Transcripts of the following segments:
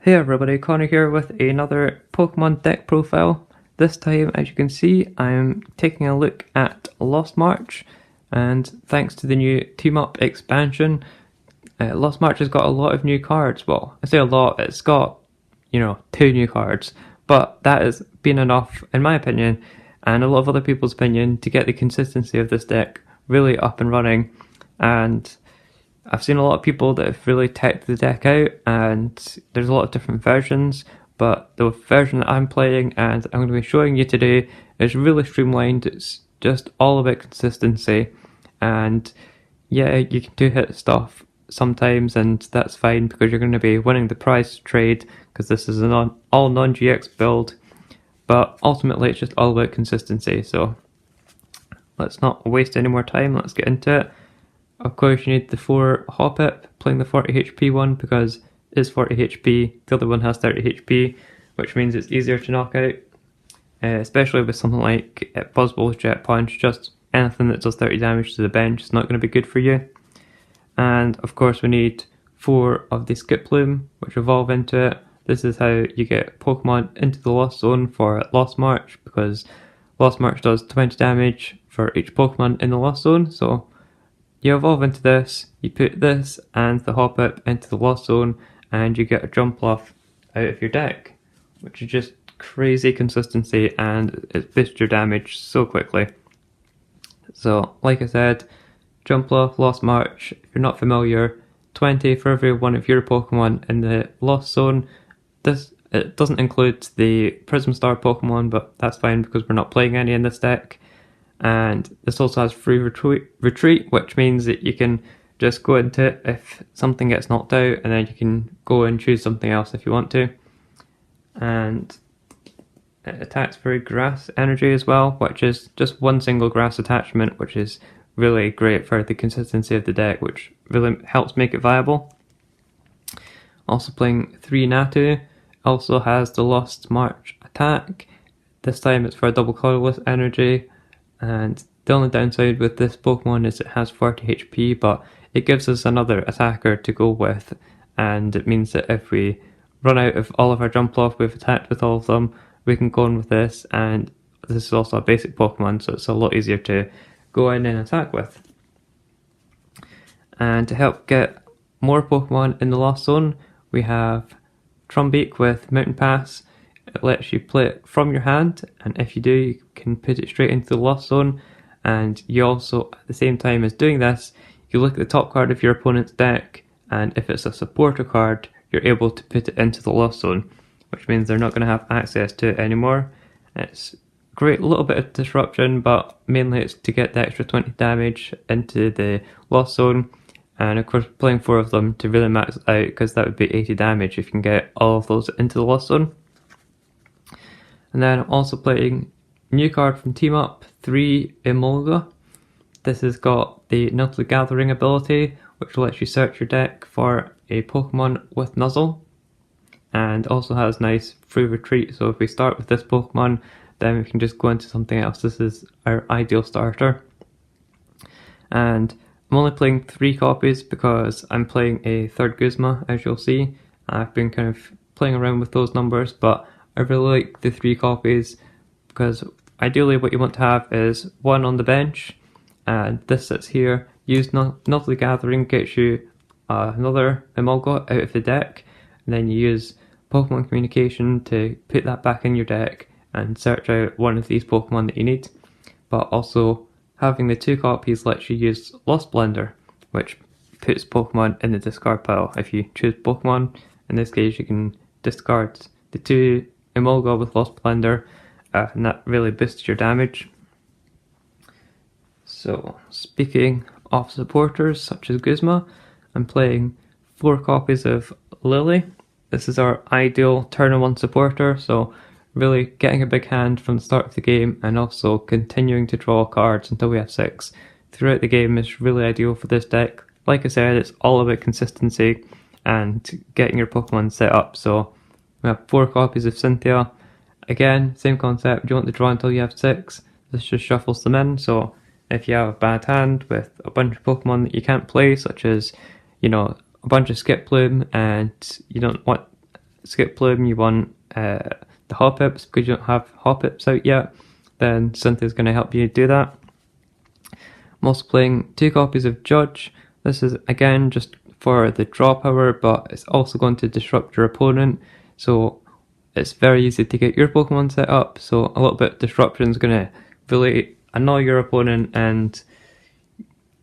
Hey everybody, Connor here with another Pokemon deck profile. This time, as you can see, I'm taking a look at Lost March, and thanks to the new Team Up expansion, Lost March has got a lot of new cards. Well, I say a lot, it's got, 2 new cards, but that has been enough, in my opinion, and a lot of other people's opinion, to get the consistency of this deck really up and running. And I've seen a lot of people that have really teched the deck out, and there's a lot of different versions, but the version that I'm playing and I'm going to be showing you today is really streamlined. It's just all about consistency, and yeah, you can two-hit stuff sometimes, and that's fine because you're going to be winning the prize trade because this is an all non-GX build, but ultimately it's just all about consistency. So let's not waste any more time, let's get into it. Of course, you need the 4 Hoppip, playing the 40 HP one because it's 40 HP, the other one has 30 HP, which means it's easier to knock out, especially with something like Buzzball's Jet Punch. Just anything that does 30 damage to the bench is not going to be good for you. And of course, we need 4 of the Skip Bloom, which evolve into it. This is how you get Pokemon into the Lost Zone for Lost March, because Lost March does 20 damage for each Pokemon in the Lost Zone, so you evolve into this, you put this and the Hoppip into the Lost Zone, and you get a Jumpluff out of your deck, which is just crazy consistency, and it boosts your damage so quickly. So, like I said, Jumpluff, Lost March, if you're not familiar, 20 for every one of your Pokemon in the Lost Zone. It doesn't include the Prism Star Pokemon, but that's fine because we're not playing any in this deck. And this also has free retreat, which means that you can just go into it if something gets knocked out, and then you can go and choose something else if you want to. And it attacks for grass energy as well, which is just one single grass attachment, which is really great for the consistency of the deck, which really helps make it viable. Also playing 3 Natu, also has the Lost March attack. This time it's for a double colorless energy. And the only downside with this Pokemon is it has 40 HP, but it gives us another attacker to go with, and it means that if we run out of all of our Jumpluff, we've attacked with all of them, we can go in with this, and this is also a basic Pokemon, so it's a lot easier to go in and attack with. And to help get more Pokemon in the Lost Zone, we have Trumbeak with Mountain Pass. It lets you play it from your hand, and if you do, you can put it straight into the Lost Zone. And you also, at the same time as doing this, you look at the top card of your opponent's deck, and if it's a supporter card, you're able to put it into the Lost Zone, which means they're not going to have access to it anymore. It's great, a little bit of disruption, but mainly it's to get the extra 20 damage into the Lost Zone. And of course, playing 4 of them to really max out, because that would be 80 damage if you can get all of those into the Lost Zone. And then I'm also playing a new card from Team Up, 3 Emolga. This has got the Nuzzle Gathering ability, which lets you search your deck for a Pokemon with Nuzzle, and also has nice free retreat. So if we start with this Pokemon, then we can just go into something else. This is our ideal starter. And I'm only playing 3 copies because I'm playing a 3rd Guzma, as you'll see. I've been kind of playing around with those numbers, but I really like the 3 copies because ideally what you want to have is 1 on the bench, and this sits here. Use Nuzzle Gathering, gets you another Emolga out of the deck, and then you use Pokemon Communication to put that back in your deck and search out one of these Pokemon that you need. But also having the 2 copies lets you use Lost Blender, which puts Pokemon in the discard pile. If you choose Pokemon, in this case you can discard the 2 Emolga with Lost Blender, and that really boosts your damage. So, speaking of supporters such as Guzma, I'm playing 4 copies of Lily. This is our ideal turn 1 supporter, so really getting a big hand from the start of the game, and also continuing to draw cards until we have 6 throughout the game is really ideal for this deck. Like I said, it's all about consistency and getting your Pokemon set up. So we have 4 copies of Cynthia. Again, same concept, you want to draw until you have 6. This just shuffles them in, so if you have a bad hand with a bunch of Pokemon that you can't play, such as, a bunch of Skip Bloom, and you don't want Skip Plume, you want the Hoppips because you don't have Hoppips out yet, then Cynthia's going to help you do that. I'm also playing 2 copies of Judge. This is again just for the draw power, but it's also going to disrupt your opponent, so it's very easy to get your Pokemon set up. So a little bit of disruption is going to really annoy your opponent, and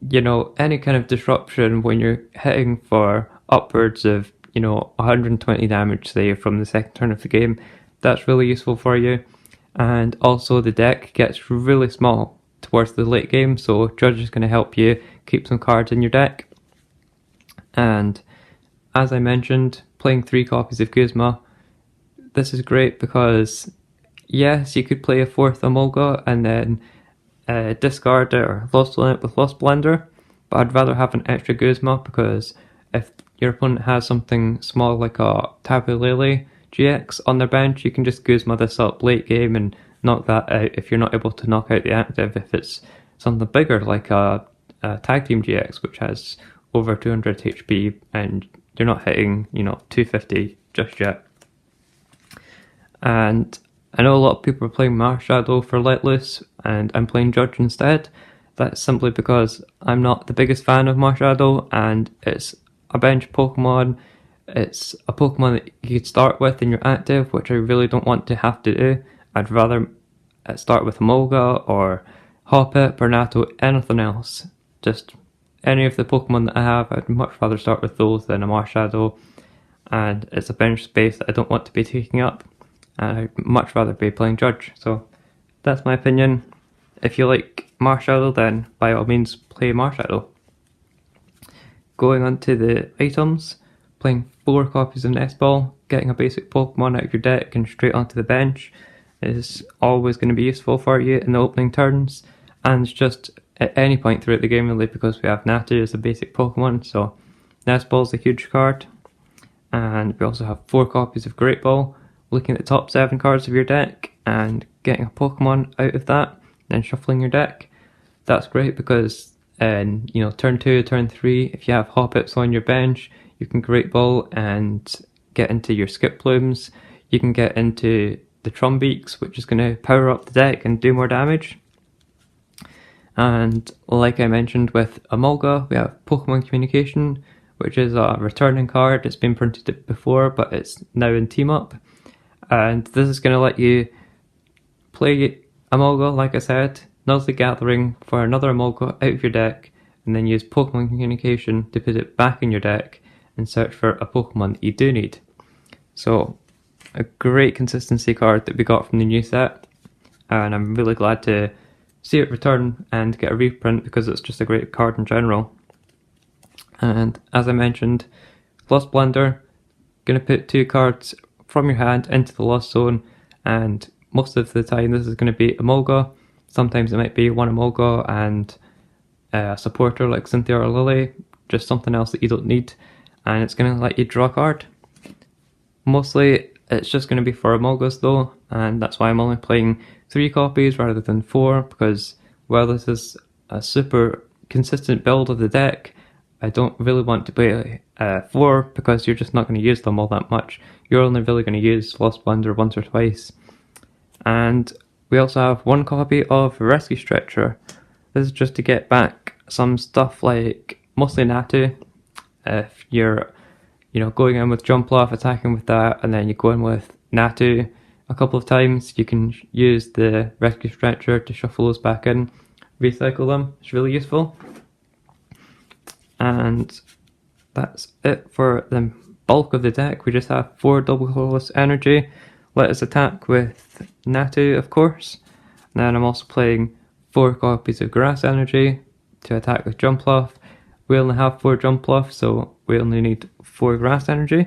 you know, any kind of disruption when you're hitting for upwards of 120 damage, say, from the second turn of the game, that's really useful for you. And also the deck gets really small towards the late game, so Judge is going to help you keep some cards in your deck. And as I mentioned, playing 3 copies of Guzma, this is great because yes, you could play a 4th Emolga and then discard it or Lost Limit with Lost Blender, but I'd rather have an extra Guzma because if your opponent has something small like a Tapu Lele GX on their bench, you can just Guzma this up late game and knock that out if you're not able to knock out the active. If it's something bigger like a Tag Team GX, which has over 200 HP and you're not hitting 250 just yet. And I know a lot of people are playing Marshadow for Let Loose, and I'm playing Judge instead. That's simply because I'm not the biggest fan of Marshadow, and it's a bench Pokemon. It's a Pokemon that you could start with in your active, which I really don't want to have to do. I'd rather start with Emolga or Hoppip or Nato, anything else. Just any of the Pokemon that I have, I'd much rather start with those than a Marshadow. And it's a bench space that I don't want to be taking up. And I'd much rather be playing Judge. So that's my opinion. If you like Marshadow, then by all means play Marshadow. Going on to the items, playing 4 copies of Nest Ball, getting a basic Pokemon out of your deck and straight onto the bench is always going to be useful for you in the opening turns, and it's just at any point throughout the game really, because we have Natu as a basic Pokemon, so Nest Ball is a huge card. And we also have 4 copies of Great Ball, looking at the top 7 cards of your deck and getting a Pokemon out of that, then shuffling your deck. That's great because in turn 2, turn 3, if you have Hoppips on your bench, you can Great Ball and get into your Skip Plumes. You can get into the Trumbeaks, which is going to power up the deck and do more damage. And like I mentioned with Emolga, we have Pokemon Communication, which is a returning card. It's been printed before, but it's now in Team Up. And this is going to let you play Emolga, like I said, Nuzlocke Gathering for another Emolga out of your deck, and then use Pokemon Communication to put it back in your deck and search for a Pokemon that you do need. So, a great consistency card that we got from the new set, and I'm really glad to see it return and get a reprint because it's just a great card in general. And as I mentioned, Lost Blender, going to put 2 cards from your hand into the Lost Zone, and most of the time this is going to be Emolga. Sometimes it might be 1 Emolga and a supporter like Cynthia or Lily, just something else that you don't need, and it's going to let you draw a card. Mostly it's just going to be for Emolgas though, and that's why I'm only playing 3 copies rather than 4, because while this is a super consistent build of the deck, I don't really want to play 4 because you're just not going to use them all that much. You're only really going to use Lost Blender once or twice. And we also have 1 copy of Rescue Stretcher. This is just to get back some stuff like mostly Natu. If you're going in with Jumpluff, attacking with that, and then you go in with Natu a couple of times, you can use the Rescue Stretcher to shuffle those back in, recycle them. It's really useful. And that's it for the bulk of the deck. We just have 4 double colorless energy. Let us attack with Natu, of course. And then I'm also playing 4 copies of grass energy to attack with Jumpluff. We only have 4 Jumpluff, so we only need 4 grass energy.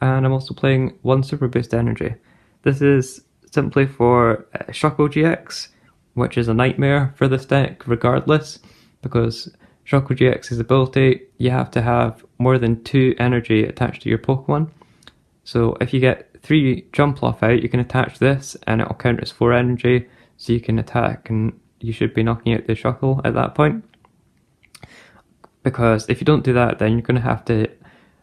And I'm also playing 1 super boost energy. This is simply for Shuckle GX, which is a nightmare for this deck regardless, because Shuckle GX's ability, you have to have more than 2 energy attached to your Pokemon. So if you get 3 Jumpluff out, you can attach this and it'll count as 4 energy, so you can attack and you should be knocking out the Shuckle at that point. Because if you don't do that, then you're going to have to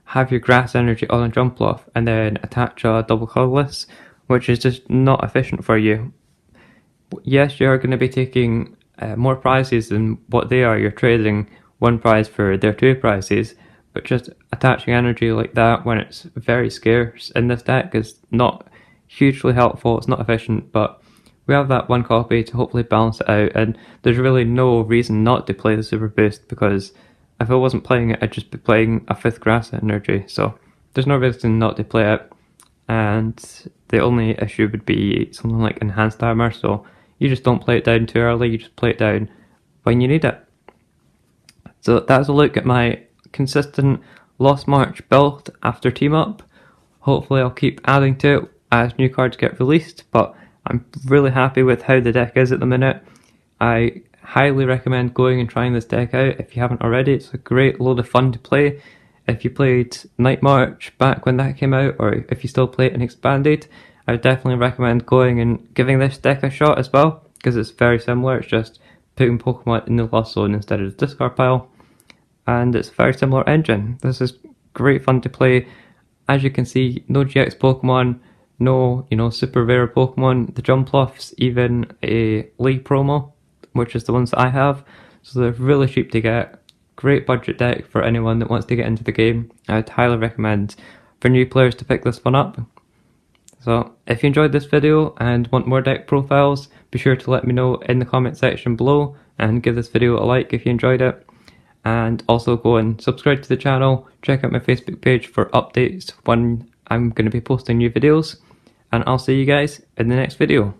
have your grass energy on a jump off and then attach a double colorless, which is just not efficient for you. Yes, you're going to be taking more prizes than what they are. You're trading one prize for their two prizes, but just attaching energy like that when it's very scarce in this deck is not hugely helpful. It's not efficient, but we have that one copy to hopefully balance it out, and there's really no reason not to play the Super Boost, because if I wasn't playing it, I'd just be playing a 5th grass energy, so there's no reason not to play it. And the only issue would be something like enhanced armor, so you just don't play it down too early, you just play it down when you need it. So that's a look at my consistent Lost March build after team up. Hopefully I'll keep adding to it as new cards get released, but I'm really happy with how the deck is at the minute. I highly recommend going and trying this deck out if you haven't already. It's a great load of fun to play. If you played Night March back when that came out, or if you still play it and expanded, I would definitely recommend going and giving this deck a shot as well, because it's very similar. It's just putting Pokemon in the Lost Zone instead of the discard pile, and it's a very similar engine. This is great fun to play. As you can see, no GX Pokemon, no super rare Pokemon. The Jumpluff's even a League promo, which is the ones that I have, so they're really cheap to get. Great budget deck for anyone that wants to get into the game. I'd highly recommend for new players to pick this one up. So if you enjoyed this video and want more deck profiles, be sure to let me know in the comment section below, and give this video a like if you enjoyed it. And also go and subscribe to the channel, check out my Facebook page for updates when I'm going to be posting new videos, and I'll see you guys in the next video.